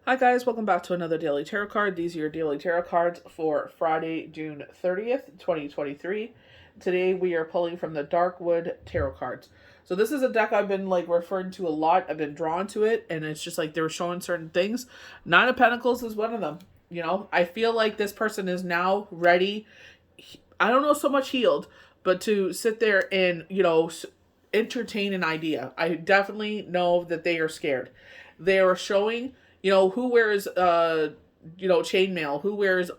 Hi guys, welcome back to another Daily Tarot card. These are your Daily Tarot cards for Friday, June 30th, 2023. Today we are pulling from the Darkwood Tarot cards. So this is a deck I've been referring to a lot. I've been drawn to it, and it's just they were showing certain things. Nine of Pentacles is one of them. I feel like this person is now ready. I don't know so much healed, but to sit there and, entertain an idea. I definitely know that they are scared. They are showing who wears chainmail, who wears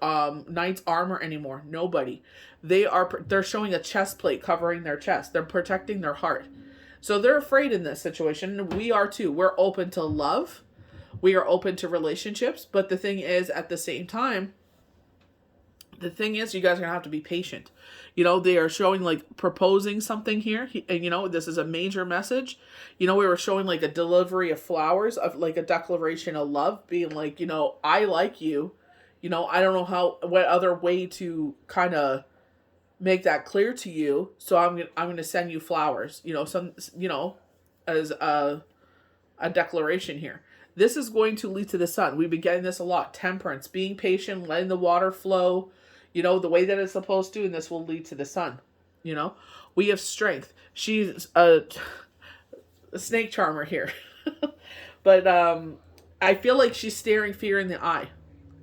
knight's armor anymore? Nobody. They're showing a chest plate covering their chest. They're protecting their heart. So they're afraid in this situation. We are too. We're open to love. We are open to relationships, but the thing is, at the same time, you guys are gonna have to be patient. They are showing proposing something here, and this is a major message. We were showing a delivery of flowers, of a declaration of love, being I like you. I don't know what other way to kind of make that clear to you. So I'm gonna send you flowers. As a declaration here. This is going to lead to the sun. We've been getting this a lot. Temperance, being patient, letting the water flow, the way that it's supposed to, and this will lead to the sun. We have strength. She's a snake charmer here. But I feel like she's staring fear in the eye.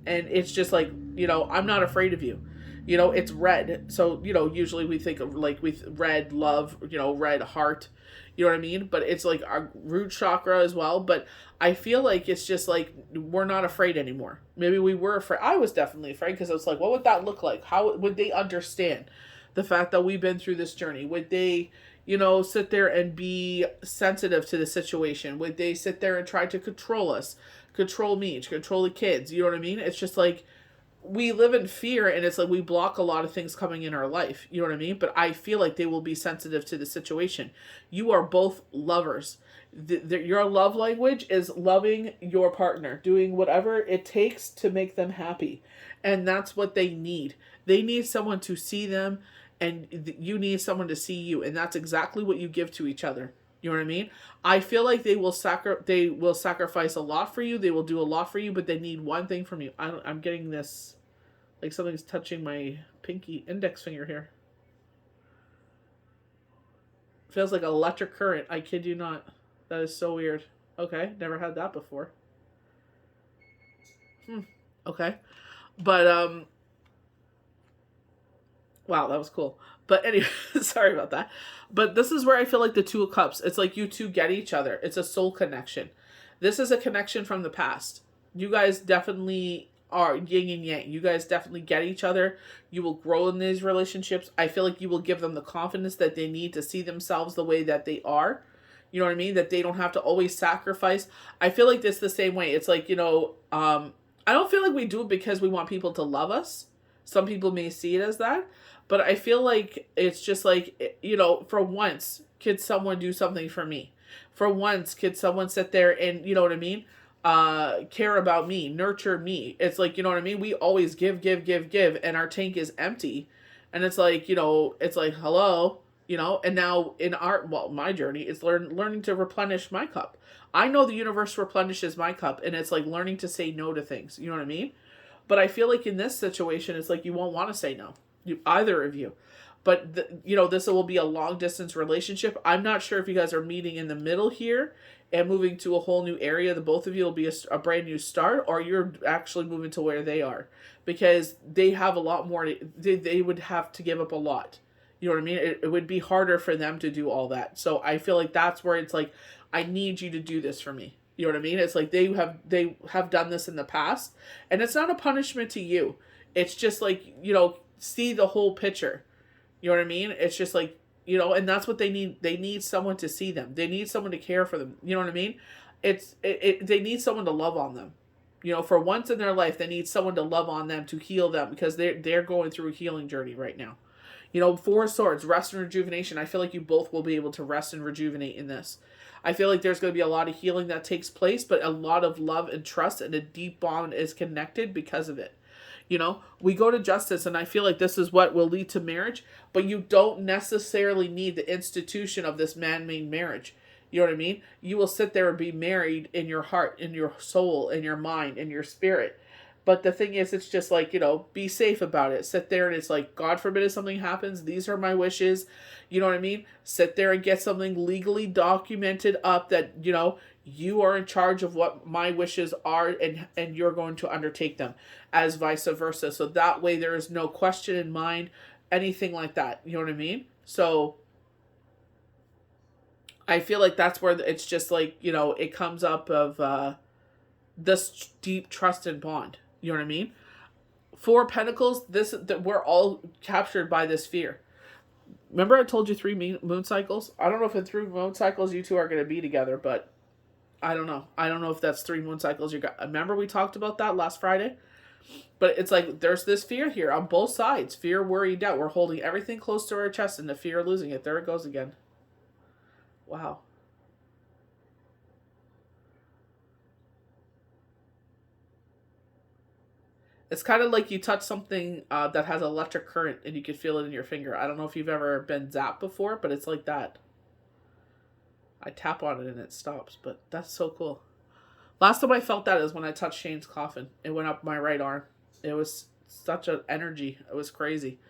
And it's just I'm not afraid of you. It's red. So, usually we think of with red love, red heart. You know what I mean? But it's our root chakra as well. But I feel like it's just we're not afraid anymore. Maybe we were afraid. I was definitely afraid because I was what would that look like? How would they understand the fact that we've been through this journey? Would they, sit there and be sensitive to the situation? Would they sit there and try to control us, control me, control the kids? You know what I mean? It's just we live in fear, and it's we block a lot of things coming in our life. You know what I mean? But I feel like they will be sensitive to the situation. You are both lovers. Your love language is loving your partner, doing whatever it takes to make them happy. And that's what they need. They need someone to see them, and you need someone to see you. And that's exactly what you give to each other. You know what I mean? I feel like they will sacrifice a lot for you. They will do a lot for you, but they need one thing from you. I'm getting this something's touching my pinky index finger here. Feels like electric current. I kid you not. That is so weird. Okay, never had that before. Okay. But wow, that was cool. But anyway, sorry about that. But this is where I feel like the Two of Cups. It's you two get each other. It's a soul connection. This is a connection from the past. You guys definitely are yin and yang. You guys definitely get each other. You will grow in these relationships. I feel like you will give them the confidence that they need to see themselves the way that they are. You know what I mean? That they don't have to always sacrifice. I feel like this the same way. It's I don't feel like we do it because we want people to love us. Some people may see it as that. But I feel like it's just for once, could someone do something for me? For once, could someone sit there and, you know what I mean? Care about me, nurture me. It's you know what I mean? We always give, and our tank is empty. And it's it's hello, and now in my journey, it's learning to replenish my cup. I know the universe replenishes my cup, and it's learning to say no to things. You know what I mean? But I feel in this situation, it's you won't want to say no. Either of you. But this will be a long distance relationship. I'm not sure if you guys are meeting in the middle here and moving to a whole new area. The both of you will be a brand new start, or you're actually moving to where they are, because they have a lot more. They would have to give up a lot. You know what I mean? It would be harder for them to do all that. So I feel that's where it's I need you to do this for me. You know what I mean? It's they have done this in the past, and it's not a punishment to you. It's just see the whole picture. You know what I mean? It's just and that's what they need. They need someone to see them. They need someone to care for them. You know what I mean? They need someone to love on them. For once in their life, they need someone to love on them, to heal them, because they're going through a healing journey right now. Four of Swords, rest and rejuvenation. I feel you both will be able to rest and rejuvenate in this. I feel there's going to be a lot of healing that takes place, but a lot of love and trust, and a deep bond is connected because of it. We go to justice, and I feel this is what will lead to marriage, but you don't necessarily need the institution of this man-made marriage. You know what I mean? You will sit there and be married in your heart, in your soul, in your mind, in your spirit. But the thing is, it's just like, be safe about it. Sit there and it's like, God forbid if something happens, these are my wishes. You know what I mean? Sit there and get something legally documented up that, you are in charge of what my wishes are, and you're going to undertake them, as vice versa. So that way there is no question in mind, anything like that. You know what I mean? So I feel like that's where it's just like, it comes up of this deep trust and bond. You know what I mean? Four Pentacles, that we're all captured by this fear. Remember I told you 3 moon cycles? I don't know if in 3 moon cycles you two are going to be together, but I don't know. I don't know if that's 3 moon cycles you got. Remember we talked about that last Friday? But it's like there's this fear here on both sides. Fear, worry, doubt. We're holding everything close to our chest and the fear of losing it. There it goes again. Wow. It's kind of like you touch something that has electric current and you can feel it in your finger. I don't know if you've ever been zapped before, but it's like that. I tap on it and it stops, but that's so cool. Last time I felt that is when I touched Shane's coffin. It went up my right arm. It was such an energy. It was crazy.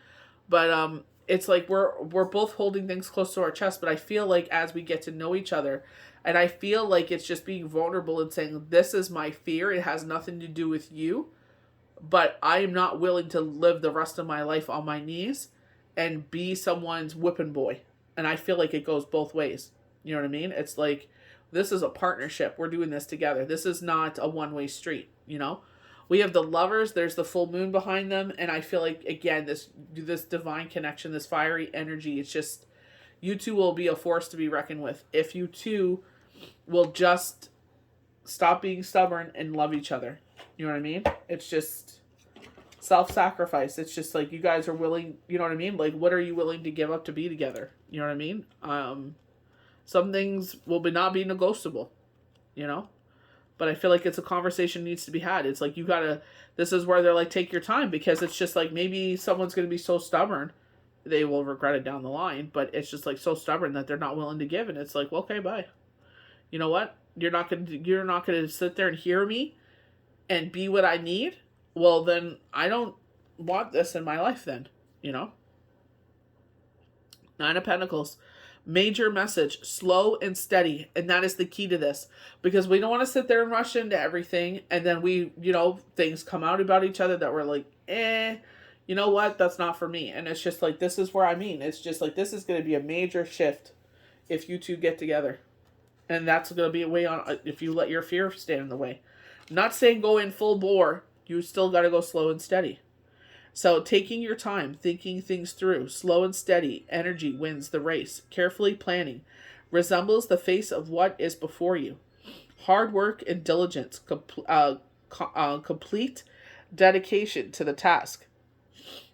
But it's like we're both holding things close to our chest, but I feel like as we get to know each other, and I feel like it's just being vulnerable and saying, this is my fear. It has nothing to do with you. But I am not willing to live the rest of my life on my knees and be someone's whipping boy. And I feel like it goes both ways. You know what I mean? It's like, this is a partnership. We're doing this together. This is not a one-way street, We have the lovers. There's the full moon behind them. And I feel like, again, this divine connection, this fiery energy, it's just, you two will be a force to be reckoned with. If you two will just stop being stubborn and love each other. You know what I mean? It's just self-sacrifice. It's just like you guys are willing, you know what I mean? Like, what are you willing to give up to be together? You know what I mean? Some things will not be negotiable, But I feel like it's a conversation needs to be had. It's like this is where they're like, take your time, because it's just like maybe someone's going to be so stubborn, they will regret it down the line, but it's just like so stubborn that they're not willing to give. And it's like, well, okay, bye. You know what? You're not going to sit there and hear me and be what I need. Well, then I don't want this in my life then, 9 of Pentacles. Major message, slow and steady. And that is the key to this, because we don't want to sit there and rush into everything. And then things come out about each other that we're like, you know what? That's not for me. And it's just like, this is where it's just like, this is going to be a major shift if you two get together. And that's going to be a way on if you let your fear stand in the way. I'm not saying go in full bore. You still got to go slow and steady. So taking your time, thinking things through, slow and steady, energy wins the race. Carefully planning resembles the face of what is before you. Hard work and diligence, complete dedication to the task.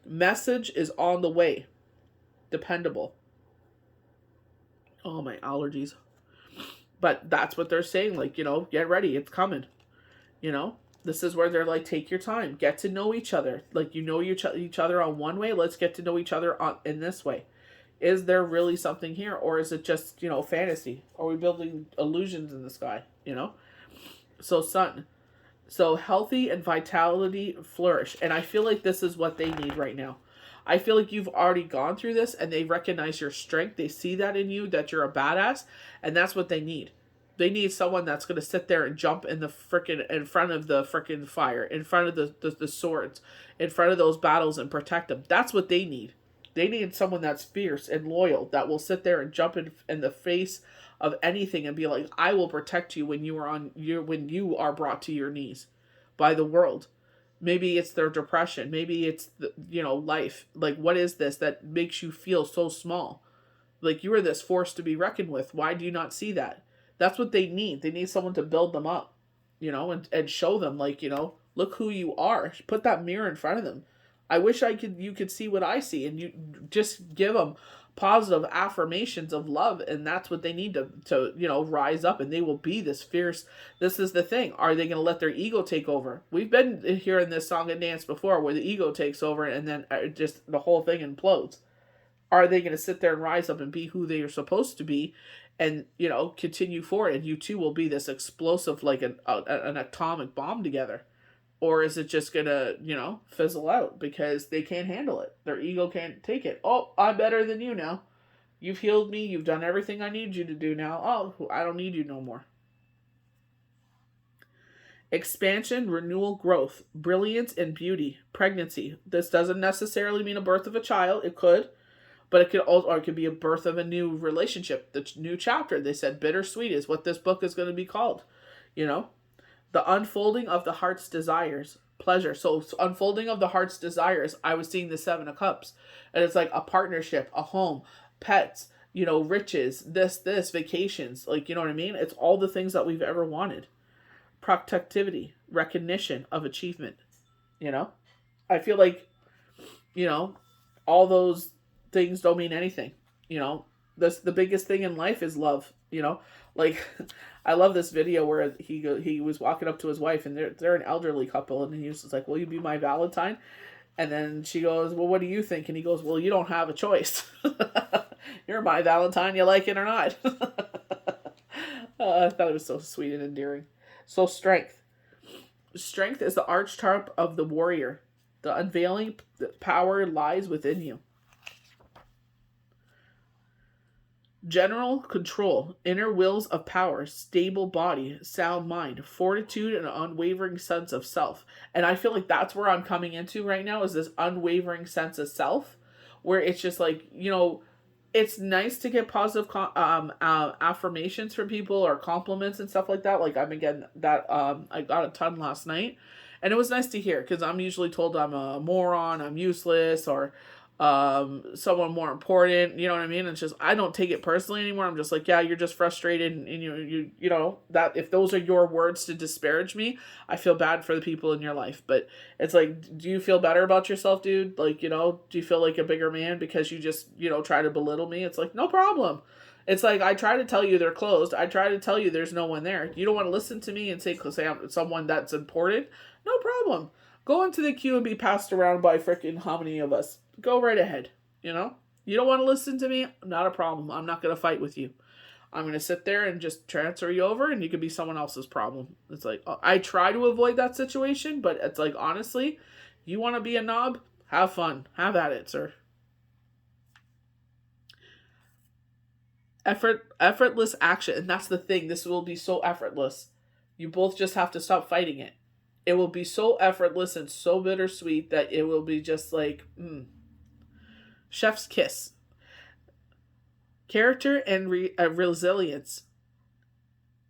Message is on the way. Dependable. Oh, my allergies. But that's what they're saying. Like, get ready. It's coming. This is where they're like, take your time, get to know each other. Like, each other on one way. Let's get to know each other in this way. Is there really something here? Or is it just, fantasy? Are we building illusions in the sky? So Sun. So healthy and vitality flourish. And I feel like this is what they need right now. I feel like you've already gone through this and they recognize your strength. They see that in you, that you're a badass. And that's what they need. They need someone that's going to sit there and jump in front of the frickin' fire, in front of the swords, in front of those battles and protect them. That's what they need. They need someone that's fierce and loyal, that will sit there and jump in the face of anything and be like, I will protect you when you are brought to your knees by the world. Maybe it's their depression. Maybe it's life. Like, what is this that makes you feel so small? Like, you are this force to be reckoned with. Why do you not see that? That's what they need. They need someone to build them up, and show them, like, look who you are. Put that mirror in front of them. I wish you could see what I see, and you just give them positive affirmations of love, and that's what they need to rise up, and they will be this fierce. This is the thing. Are they going to let their ego take over? We've been hearing this song and dance before, where the ego takes over, and then just the whole thing implodes. Are they going to sit there and rise up and be who they are supposed to be, and, you know, continue forward, and you two will be this explosive, like an atomic bomb together? Or is it just gonna, you know, fizzle out because they can't handle it? Their ego can't take it. Oh, I'm better than you now. You've healed me. You've done everything I need you to do now. Oh, I don't need you no more. Expansion, renewal, growth, brilliance, and beauty, pregnancy. This doesn't necessarily mean a birth of a child. It could, but it could also, or it could be a birth of a new relationship, the new chapter. They said bittersweet is what this book is going to be called. You know, the unfolding of the heart's desires, pleasure. So unfolding of the heart's desires. I was seeing the Seven of Cups, and it's like a partnership, a home, pets, you know, riches, this, vacations. Like, you know what I mean? It's all the things that we've ever wanted. Productivity, recognition of achievement. You know, I feel like, you know, all those things don't mean anything. You know, the biggest thing in life is love. You know, like I love this video where he was walking up to his wife, and they're an elderly couple, and he was just like, "Will you be my Valentine?" And then she goes, "Well, what do you think?" And he goes, "Well, you don't have a choice. You're my Valentine, you like it or not." I thought it was so sweet and endearing. So strength. Strength is the archetype of the warrior. The unveiling power lies within you. General control, inner wills of power, stable body, sound mind, fortitude, and an unwavering sense of self. And I feel like that's where I'm coming into right now, is this unwavering sense of self, where it's just like, you know, it's nice to get positive affirmations from people or compliments and stuff like that. Like I've been getting that. I got a ton last night, and it was nice to hear, because I'm usually told I'm a moron, I'm useless, or someone more important. You know what I mean? It's just, I don't take it personally anymore. I'm just like, yeah, you're just frustrated, and you know that if those are your words to disparage me, I feel bad for the people in your life. But it's like, do you feel better about yourself, dude? Like, you know, do you feel like a bigger man because you just, you know, try to belittle me? It's like, no problem. It's like, I try to tell you they're closed. I try to tell you there's no one there. You don't want to listen to me and say I'm someone that's important? No problem. Go into the queue and be passed around by freaking how many of us? Go right ahead. You know? You don't want to listen to me? Not a problem. I'm not going to fight with you. I'm going to sit there and just transfer you over, and you could be someone else's problem. It's like, I try to avoid that situation, but it's like, honestly, you want to be a knob? Have fun. Have at it, sir. Effortless action. And that's the thing. This will be so effortless. You both just have to stop fighting it. It will be so effortless and so bittersweet that it will be just like, chef's kiss. Character and resilience.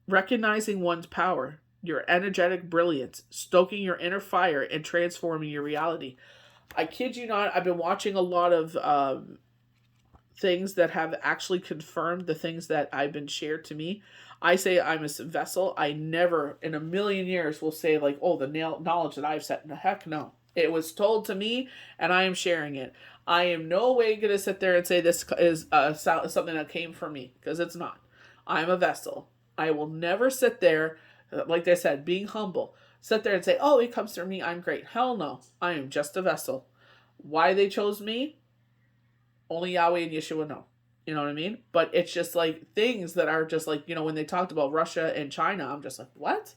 Recognizing one's power, your energetic brilliance, stoking your inner fire, and transforming your reality. I kid you not, I've been watching a lot of things that have actually confirmed the things that I've been shared to me. I say I'm a vessel. I never in a million years will say like, oh, the knowledge that I've set. Heck no. It was told to me, and I am sharing it. I am no way going to sit there and say this is something that came from me, because it's not. I'm a vessel. I will never sit there, like I said, being humble, sit there and say, oh, it comes from me, I'm great. Hell no. I am just a vessel. Why they chose me? Only Yahweh and Yeshua know. You know what I mean? But it's just like things that are just like, you know, when they talked about Russia and China, I'm just like, what?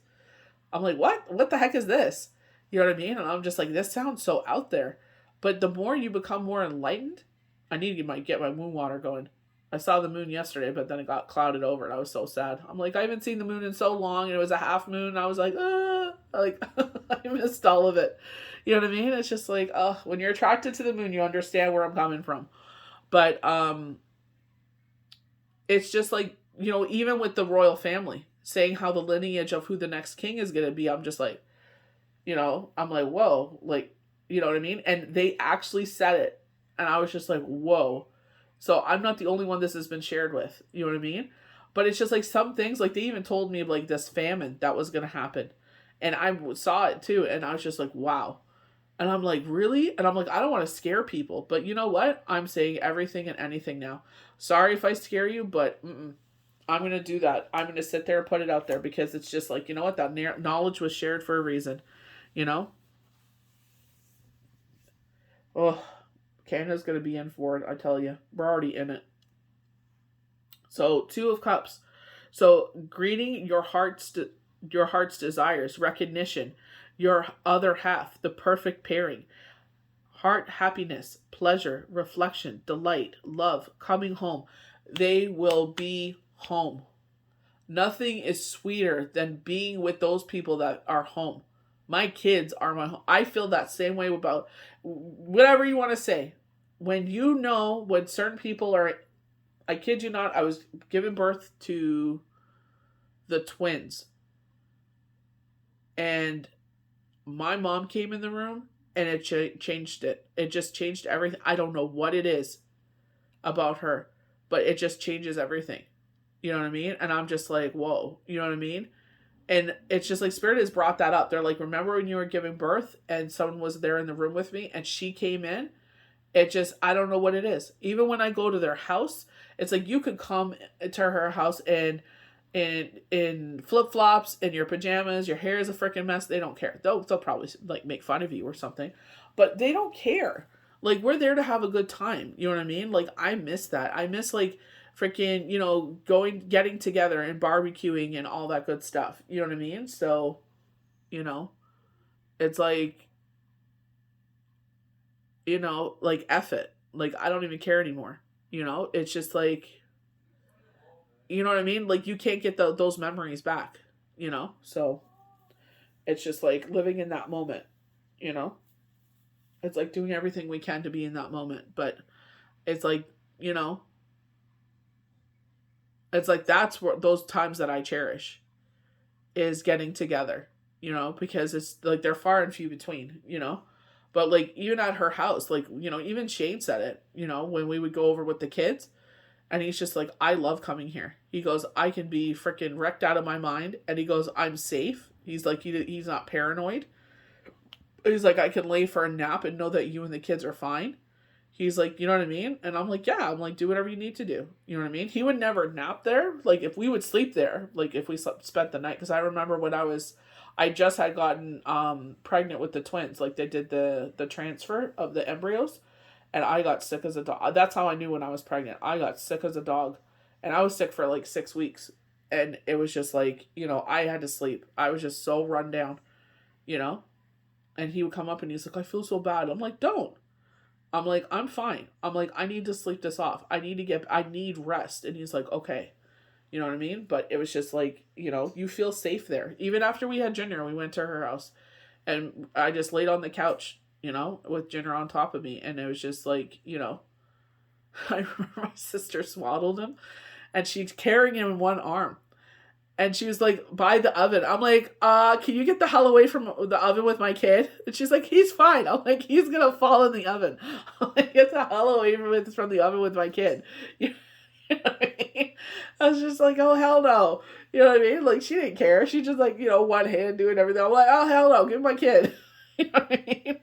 I'm like, what? What the heck is this? You know what I mean? And I'm just like, this sounds so out there. But the more you become more enlightened, I need to get my moon water going. I saw the moon yesterday, but then it got clouded over, and I was so sad. I'm like, I haven't seen the moon in so long, and it was a half moon, and I was like, I missed all of it. You know what I mean? It's just like, when you're attracted to the moon, you understand where I'm coming from. But it's just like, you know, even with the royal family, saying how the lineage of who the next king is going to be, I'm just like, you know, I'm like, whoa, like, you know what I mean? And they actually said it. And I was just like, whoa. So I'm not the only one this has been shared with. You know what I mean? But it's just like some things, like they even told me like this famine that was going to happen. And I saw it too. And I was just like, wow. And I'm like, really? And I'm like, I don't want to scare people. But you know what? I'm saying everything and anything now. Sorry if I scare you, but I'm going to do that. I'm going to sit there and put it out there, because it's just like, you know what? That knowledge was shared for a reason. You know? Oh, Canada's going to be in for it, I tell you. We're already in it. So 2 of Cups. So greeting your heart's desires, recognition, your other half, the perfect pairing, heart happiness, pleasure, reflection, delight, love, coming home. They will be home. Nothing is sweeter than being with those people that are home. My kids are my home. I feel that same way about whatever you want to say. When you know when certain people are, I kid you not, I was giving birth to the twins, and my mom came in the room, and it changed it. It just changed everything. I don't know what it is about her, but it just changes everything. You know what I mean? And I'm just like, whoa. You know what I mean? And it's just like Spirit has brought that up. They're like, remember when you were giving birth and someone was there in the room with me and she came in? It just, I don't know what it is. Even when I go to their house, it's like you could come to her house and in flip flops, in your pajamas, your hair is a freaking mess. They don't care. They'll probably like make fun of you or something, but they don't care. Like, we're there to have a good time. You know what I mean? Like, I miss that. I miss like freaking, getting together and barbecuing and all that good stuff. You know what I mean? So, you know, it's like, like F it. Like, I don't even care anymore. It's just like, you know what I mean? Like, you can't get those memories back, So it's just like living in that moment, you know? It's like doing everything we can to be in that moment. But it's like, it's like that's what those times that I cherish is getting together, because it's like they're far and few between. But like even at her house, like, even Shane said it, when we would go over with the kids. And he's just like, I love coming here. He goes, I can be freaking wrecked out of my mind. And he goes, I'm safe. He's like, he's not paranoid. He's like, I can lay for a nap and know that you and the kids are fine. He's like, you know what I mean? And I'm like, yeah. I'm like, do whatever you need to do. You know what I mean? He would never nap there. Like, if we would sleep there, like if we spent the night. Because I remember when I just had gotten pregnant with the twins. Like, they did the transfer of the embryos. And I got sick as a dog. That's how I knew when I was pregnant. I got sick as a dog. And I was sick for like 6 weeks. And it was just like, I had to sleep. I was just so run down, And he would come up and he's like, I feel so bad. I'm like, don't. I'm like, I'm fine. I'm like, I need to sleep this off. I need rest. And he's like, okay. You know what I mean? But it was just like, you feel safe there. Even after we had Ginger, we went to her house. And I just laid on the couch, with Ginger on top of me. And it was just like, I remember my sister swaddled him and she's carrying him in one arm. And she was like, by the oven. I'm like, can you get the hell away from the oven with my kid? And she's like, he's fine. I'm like, he's going to fall in the oven. I'm like, get the hell away from the oven with my kid. You know what I mean? I was just like, oh, hell no. You know what I mean? Like, she didn't care. She just like, one hand doing everything. I'm like, oh, hell no. Give my kid. You know what I mean?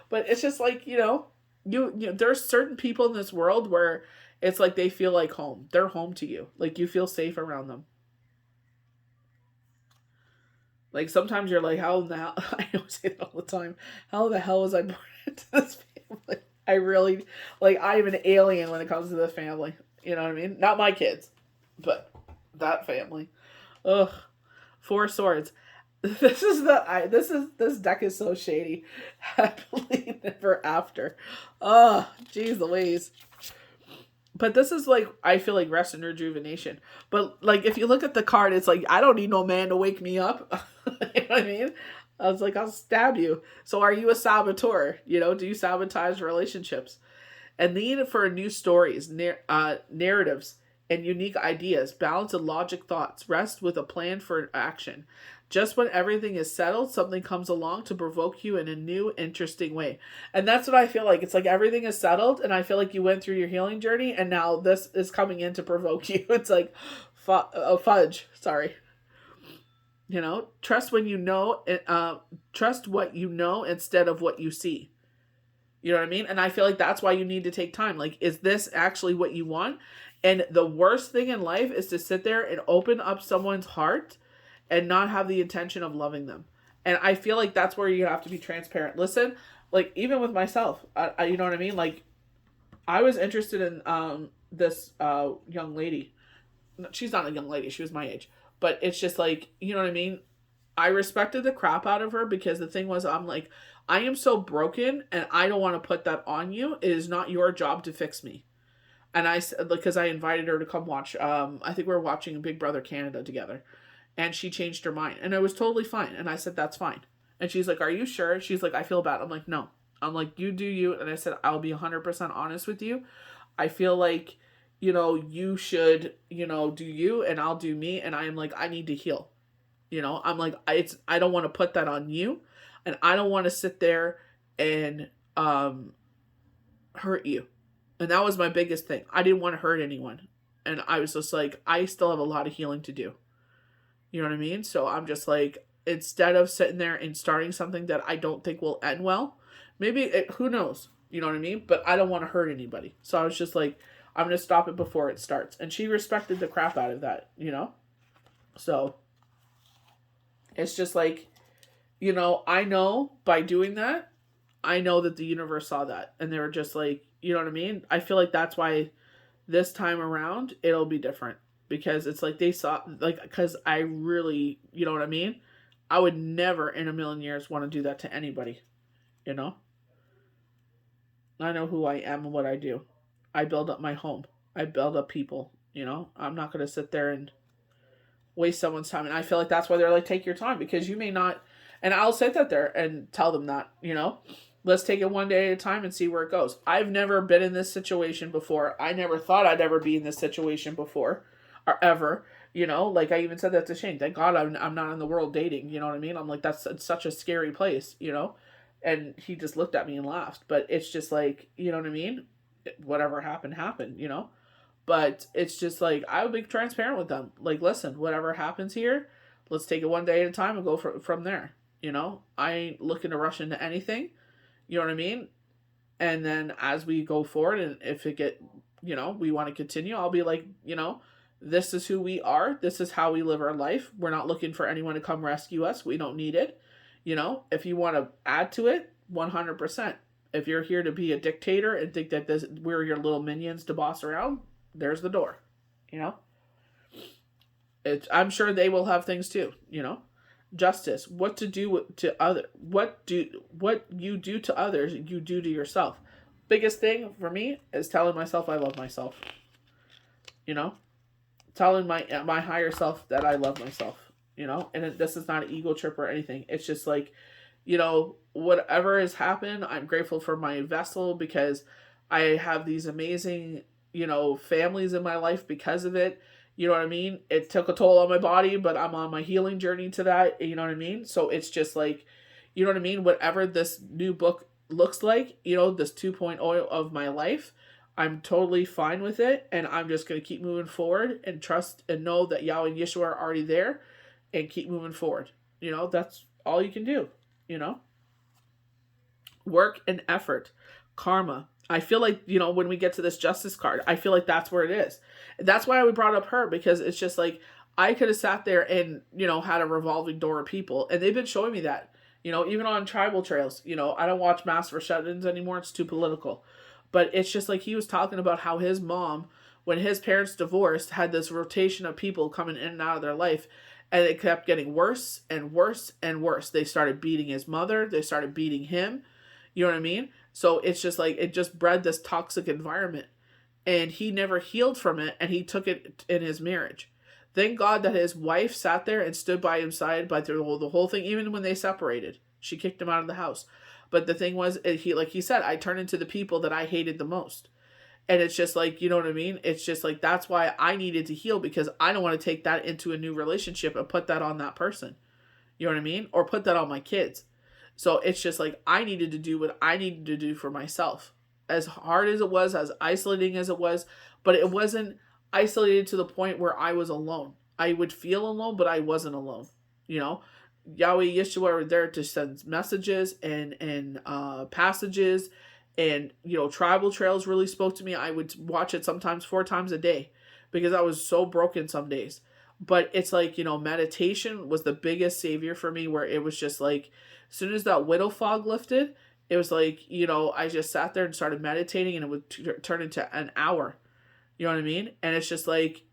But it's just like, you there's certain people in this world where it's like they feel like home. They're home to you. Like, you feel safe around them. Like, sometimes you're like, how in the hell, I don't say that all the time, how the hell was I born into this family? I really, like, I'm an alien when it comes to this family. You know what I mean? Not my kids, but that family. Ugh. 4 swords. This deck is so shady. Happily never after. Oh, geez Louise. But this is like, I feel like rest and rejuvenation. But like, if you look at the card, it's like, I don't need no man to wake me up. You know what I mean? I was like, I'll stab you. So are you a saboteur? Do you sabotage relationships? And need for new stories, narratives, and unique ideas. Balance and logic thoughts. Rest with a plan for action. Just when everything is settled, something comes along to provoke you in a new, interesting way. And that's what I feel like. It's like everything is settled, and I feel like you went through your healing journey, and now this is coming in to provoke you. It's like, fudge. Sorry. Trust when trust what you know instead of what you see. You know what I mean? And I feel like that's why you need to take time. Like, is this actually what you want? And the worst thing in life is to sit there and open up someone's heart and not have the intention of loving them. And I feel like that's where you have to be transparent. Listen, like, even with myself, I you know what I mean? Like, I was interested in this young lady. she's not a young lady, she was my age, but it's just like, you know what I mean? I respected the crap out of her because the thing was, I'm like, I am so broken and I don't want to put that on you. It is not your job to fix me. And I said, because I invited her to come watch, I think we were watching Big Brother Canada together, and she changed her mind, and it was totally fine. And I said, that's fine. And she's like, are you sure? She's like, I feel bad. I'm like, no. I'm like, you do you. And I said, I'll be 100% honest with you. I feel like, you should, do you, and I'll do me. And I am like, I need to heal. I'm like, I don't want to put that on you, and I don't want to sit there and hurt you. And that was my biggest thing. I didn't want to hurt anyone. And I was just like, I still have a lot of healing to do. You know what I mean? So I'm just like, instead of sitting there and starting something that I don't think will end well, who knows? You know what I mean? But I don't want to hurt anybody. So I was just like, I'm going to stop it before it starts. And she respected the crap out of that, So it's just like, I know by doing that, I know that the universe saw that. And they were just like, you know what I mean? I feel like that's why this time around, it'll be different. Because it's like they saw, like, because I really, you know what I mean? I would never in a million years want to do that to anybody, I know who I am and what I do. I build up my home. I build up people, I'm not going to sit there and waste someone's time. And I feel like that's why they're like, take your time, because you may not, and I'll sit there and tell them that, let's take it one day at a time and see where it goes. I've never been in this situation before. I never thought I'd ever be in this situation before or ever, like I even said that to Shane. Thank God I'm not in the world dating, you know what I mean? I'm like, it's such a scary place, and he just looked at me and laughed. But it's just like, you know what I mean? Whatever happened, but it's just like, I would be transparent with them. Like, listen, whatever happens here, let's take it one day at a time and go from there. I ain't looking to rush into anything. You know what I mean? And then as we go forward, and if we want to continue, I'll be like, this is who we are. This is how we live our life. We're not looking for anyone to come rescue us. We don't need it. If you want to add to it, 100%. If you're here to be a dictator and think that we're your little minions to boss around, there's the door. I'm sure they will have things too. Justice. What you do to others, you do to yourself. Biggest thing for me is telling myself I love myself. Telling my higher self that I love myself. And this is not an ego trip or anything. It's just like, whatever has happened, I'm grateful for my vessel, because I have these amazing, families in my life because of it. You know what I mean? It took a toll on my body, but I'm on my healing journey to that. You know what I mean? So it's just like, you know what I mean? Whatever this new book looks like, this 2.0 of my life, I'm totally fine with it. And I'm just going to keep moving forward and trust and know that Yahweh and Yeshua are already there, and keep moving forward. That's all you can do, Work and effort. Karma. I feel like, when we get to this justice card, I feel like that's where it is. That's why I brought up her, because it's just like, I could have sat there and, had a revolving door of people. And they've been showing me that, even on tribal trails. I don't watch Master Shut-ins anymore. It's too political. But it's just like, he was talking about how his mom, when his parents divorced, had this rotation of people coming in and out of their life. And it kept getting worse and worse and worse. They started beating his mother. They started beating him. You know what I mean? So it's just like, it just bred this toxic environment. And he never healed from it, and he took it in his marriage. Thank God that his wife sat there and stood by his side by the whole thing, even when they separated. She kicked him out of the house. But the thing was, like he said, I turned into the people that I hated the most. And it's just like, you know what I mean? It's just like, that's why I needed to heal, because I don't want to take that into a new relationship and put that on that person. You know what I mean? Or put that on my kids. So it's just like, I needed to do what I needed to do for myself. As hard as it was, as isolating as it was, but it wasn't isolated to the point where I was alone. I would feel alone, but I wasn't alone. Yahweh, Yeshua are there to send messages and passages. And, tribal trails really spoke to me. I would watch it sometimes 4 times a day, because I was so broken some days. But it's like, meditation was the biggest savior for me, where it was just like, as soon as that widow fog lifted, it was like, I just sat there and started meditating, and it would turn into an hour. You know what I mean? And it's just like,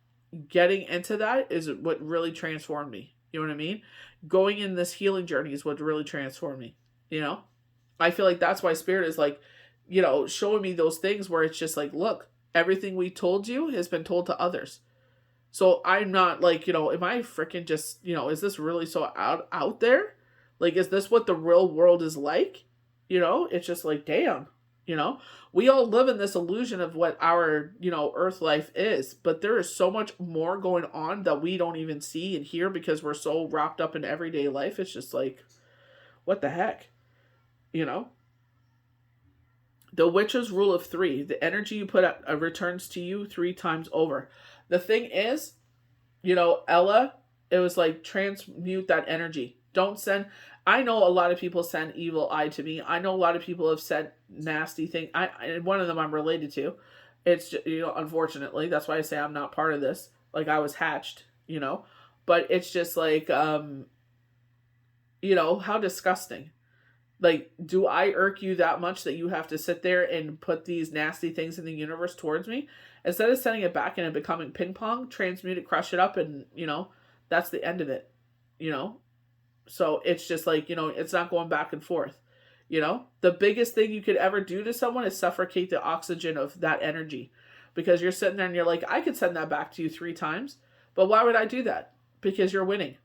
getting into that is what really transformed me. You know what I mean? Going in this healing journey is what really transformed me. You know? I feel like that's why Spirit is like, showing me those things where it's just like, look, everything we told you has been told to others. So I'm not like, am I freaking just, is this really so out there? Like, is this what the real world is like? It's just like, damn, we all live in this illusion of what our, earth life is, but there is so much more going on that we don't even see and hear because we're so wrapped up in everyday life. It's just like, what the heck? The witch's rule of 3, the energy you put out returns to you 3 times over. The thing is, Ella, it was like transmute that energy. Don't send. I know a lot of people send evil eye to me. I know a lot of people have said nasty things. And one of them I'm related to. It's just, unfortunately, that's why I say I'm not part of this. Like I was hatched, but it's just like, how disgusting. Like, do I irk you that much that you have to sit there and put these nasty things in the universe towards me? Instead of sending it back and it becoming ping pong, transmute it, crush it up, and, that's the end of it, So it's just like, it's not going back and forth, The biggest thing you could ever do to someone is suffocate the oxygen of that energy. Because you're sitting there and you're like, I could send that back to you 3 times, but why would I do that? Because you're winning.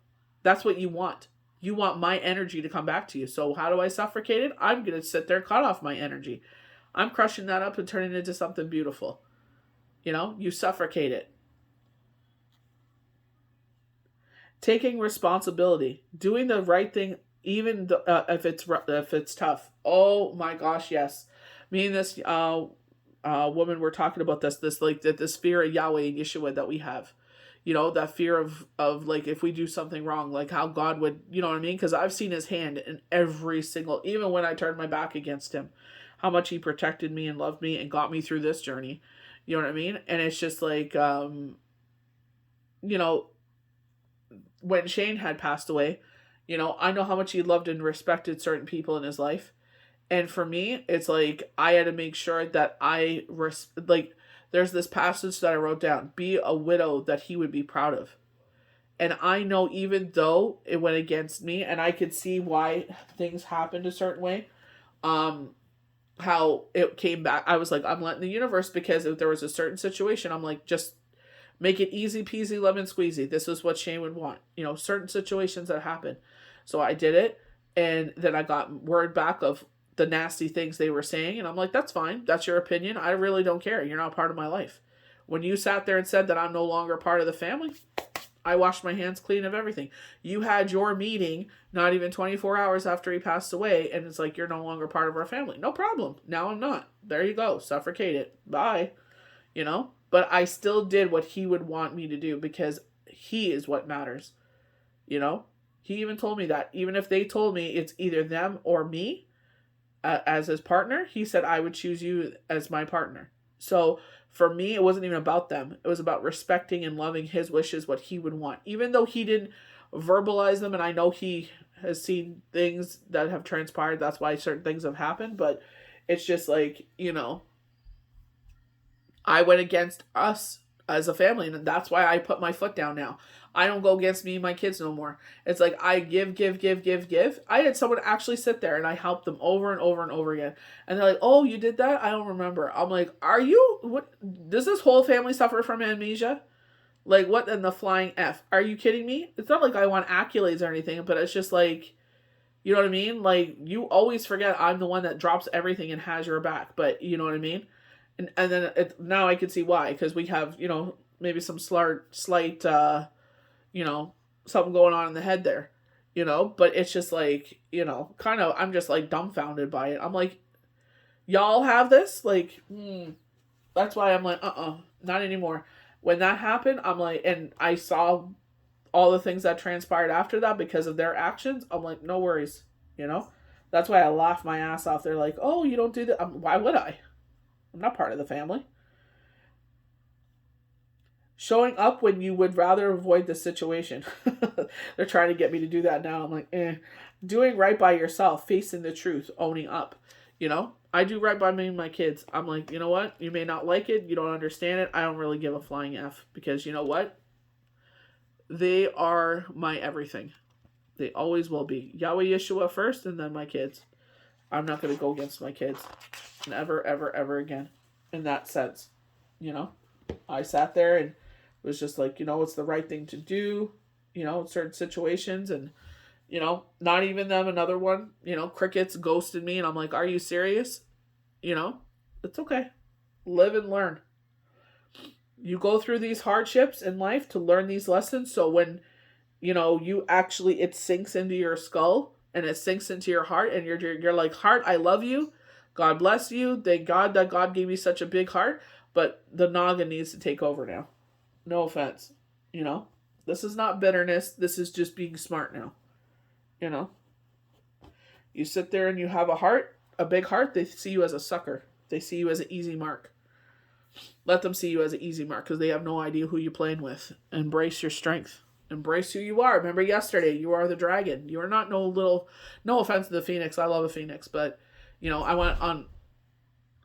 That's what you want. You want my energy to come back to you. So how do I suffocate it? I'm going to sit there and cut off my energy. I'm crushing that up and turning it into something beautiful. You suffocate it. Taking responsibility. Doing the right thing, even if it's tough. Oh my gosh, yes. Me and this woman were talking about this fear of Yahweh and Yeshua that we have. That fear of like, if we do something wrong, like how God would, you know what I mean? Because I've seen his hand in every single, even when I turned my back against him, how much he protected me and loved me and got me through this journey. You know what I mean? And it's just like, when Shane had passed away, I know how much he loved and respected certain people in his life. And for me, it's like, I had to make sure that there's this passage that I wrote down, be a widow that he would be proud of. And I know even though it went against me and I could see why things happened a certain way, how it came back, I was like, I'm letting the universe, because if there was a certain situation, I'm like, just make it easy peasy lemon squeezy. This is what Shane would want, certain situations that happen. So I did it. And then I got word back of the nasty things they were saying, and I'm like, that's fine, that's your opinion, I really don't care, you're not part of my life. When you sat there and said that I'm no longer part of the family, I washed my hands clean of everything. You had your meeting not even 24 hours after he passed away, and it's like, you're no longer part of our family. No problem, now I'm not. There you go, suffocate it, bye. But I still did what he would want me to do, because he is what matters. He even told me that even if they told me it's either them or me, as his partner, he said, I would choose you as my partner. So for me, it wasn't even about them. It was about respecting and loving his wishes, what he would want. Even though he didn't verbalize them, and I know he has seen things that have transpired, that's why certain things have happened, but it's just like, I went against us as a family, and that's why I put my foot down now. I don't go against me and my kids no more. It's like, I give. I had someone actually sit there and I helped them over and over and over again. And they're like, oh, you did that? I don't remember. I'm like, what? Does this whole family suffer from amnesia? Like, what in the flying F? Are you kidding me? It's not like I want accolades or anything, but it's just like, you know what I mean? Like, you always forget I'm the one that drops everything and has your back. But you know what I mean? And then now I can see why. Because we have, maybe some slight something going on in the head there, but it's just like, kind of, I'm just like dumbfounded by it. I'm like, y'all have this? Like, that's why I'm like, not anymore. When that happened, I'm like, and I saw all the things that transpired after that because of their actions. I'm like, no worries, that's why I laughed my ass off. They're like, oh, you don't do that. Why would I? I'm not part of the family. Showing up when you would rather avoid the situation. They're trying to get me to do that now. I'm like, Doing right by yourself, facing the truth, owning up. I do right by me and my kids. I'm like, you know what? You may not like it. You don't understand it. I don't really give a flying F. Because you know what? They are my everything. They always will be. Yahweh Yeshua first, and then my kids. I'm not going to go against my kids. Never, ever, ever again. In that sense. You know? I sat there and was just like, it's the right thing to do, in certain situations. And, not even them, another one, crickets ghosted me. And I'm like, are you serious? It's okay. Live and learn. You go through these hardships in life to learn these lessons. So when, you actually, it sinks into your skull and it sinks into your heart and you're like, heart, I love you. God bless you. Thank God that God gave me such a big heart. But the noggin needs to take over now. No offense. This is not bitterness. This is just being smart now. You sit there and you have a big heart. They see you as a sucker. They see you as an easy mark. Let them see you as an easy mark because they have no idea who you're playing with. Embrace your strength. Embrace who you are. Remember yesterday, you are the dragon. You are not no offense to the phoenix. I love a phoenix, but I want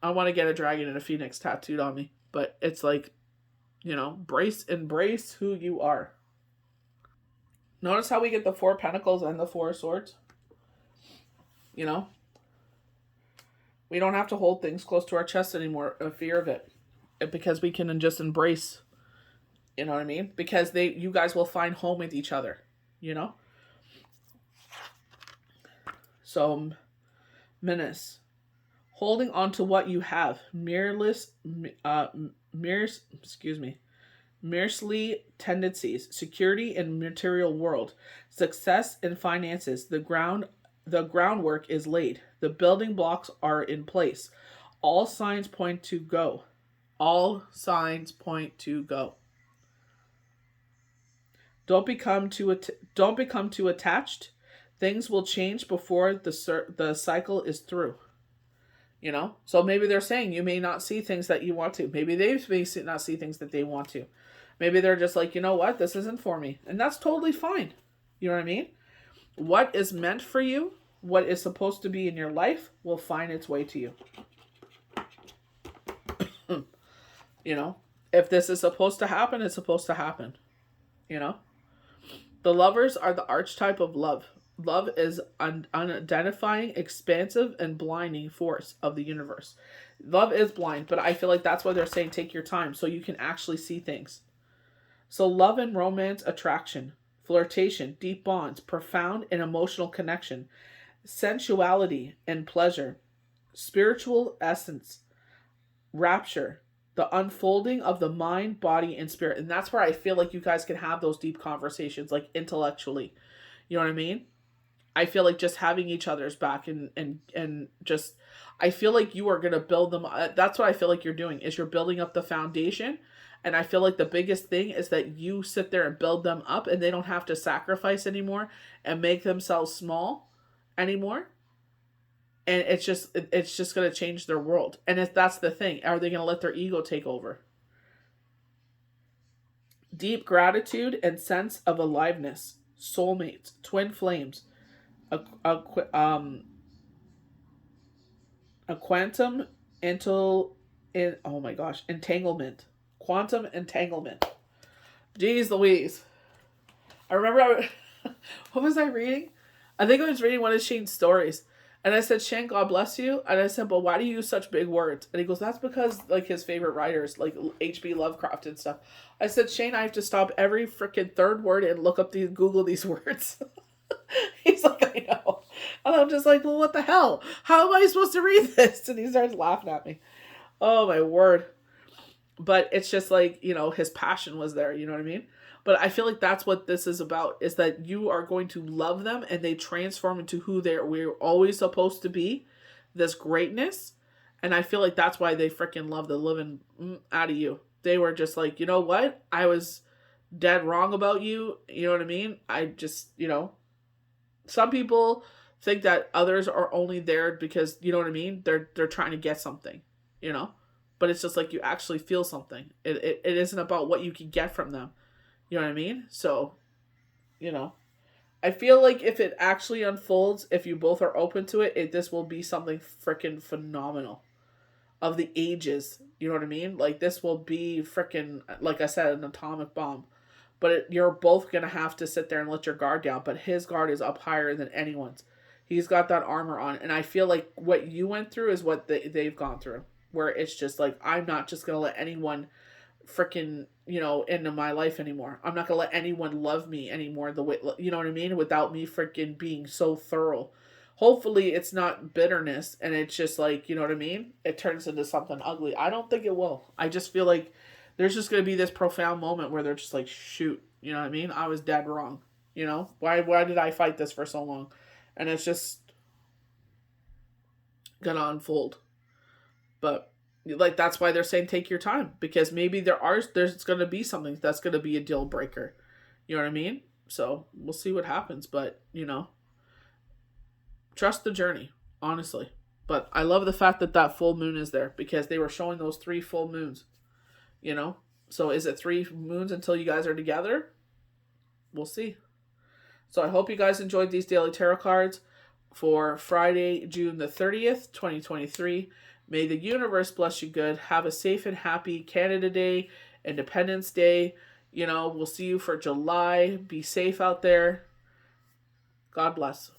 to get a dragon and a phoenix tattooed on me. But it's like, embrace who you are. Notice how we get the 4 pentacles and the 4 swords? We don't have to hold things close to our chest anymore, a fear of it. Because we can just embrace, you know what I mean? Because you guys will find home with each other, So, menace. Holding on to what you have. Mercilessly tendencies, security in material world, success in finances. The groundwork is laid. The building blocks are in place. All signs point to go. All signs point to go. Don't become too attached. Things will change before the cycle is through. So maybe they're saying you may not see things that you want to. Maybe they may not see things that they want to. Maybe they're just like, you know what, this isn't for me. And that's totally fine. You know what I mean? What is meant for you, what is supposed to be in your life, will find its way to you. If this is supposed to happen, it's supposed to happen. The lovers are the archetype of love. Love is an unidentifying, expansive, and blinding force of the universe. Love is blind, but I feel like that's why they're saying take your time so you can actually see things. So love and romance, attraction, flirtation, deep bonds, profound and emotional connection, sensuality and pleasure, spiritual essence, rapture, the unfolding of the mind, body, and spirit. And that's where I feel like you guys can have those deep conversations, like intellectually. You know what I mean? I feel like just having each other's back and just, I feel like you are going to build them. That's what I feel like you're doing, is you're building up the foundation. And I feel like the biggest thing is that you sit there and build them up and they don't have to sacrifice anymore and make themselves small anymore. And it's just going to change their world. And if that's the thing, are they going to let their ego take over? Deep gratitude and sense of aliveness, soulmates, twin flames, a quantum entanglement. Quantum entanglement. Jeez Louise. I remember what was I reading? I think I was reading one of Shane's stories. And I said, Shane, God bless you. And I said, but why do you use such big words? And he goes, that's because like his favorite writers, like H.P. Lovecraft and stuff. I said, Shane, I have to stop every freaking third word and look up Google these words. He's like, I know. And I'm just like, well, what the hell? How am I supposed to read this? And he starts laughing at me. Oh, my word. But it's just like, his passion was there. You know what I mean? But I feel like that's what this is about, is that you are going to love them and they transform into who we're always supposed to be, this greatness. And I feel like that's why they freaking love the living out of you. They were just like, you know what? I was dead wrong about you. You know what I mean? I just, some people think that others are only there because, you know what I mean? They're trying to get something, But it's just like you actually feel something. It isn't about what you can get from them. You know what I mean? So, I feel like if it actually unfolds, if you both are open to it, this will be something freaking phenomenal of the ages. You know what I mean? Like this will be freaking, like I said, an atomic bomb. But you're both going to have to sit there and let your guard down. But his guard is up higher than anyone's. He's got that armor on. And I feel like what you went through is what they've gone through. Where it's just like, I'm not just going to let anyone freaking, into my life anymore. I'm not going to let anyone love me anymore the way, you know what I mean? Without me freaking being so thorough. Hopefully it's not bitterness and it's just like, you know what I mean? It turns into something ugly. I don't think it will. I just feel like there's just going to be this profound moment where they're just like, shoot, you know what I mean? I was dead wrong. Why did I fight this for so long? And it's just going to unfold. But like, that's why they're saying take your time, because maybe there's going to be something that's going to be a deal breaker. You know what I mean? So we'll see what happens, but trust the journey, honestly. But I love the fact that full moon is there, because they were showing those 3 full moons, So is it 3 moons until you guys are together? We'll see. So I hope you guys enjoyed these daily tarot cards for Friday, June the 30th, 2023. May the universe bless you good. Have a safe and happy Canada Day, Independence Day. We'll see you for July. Be safe out there. God bless.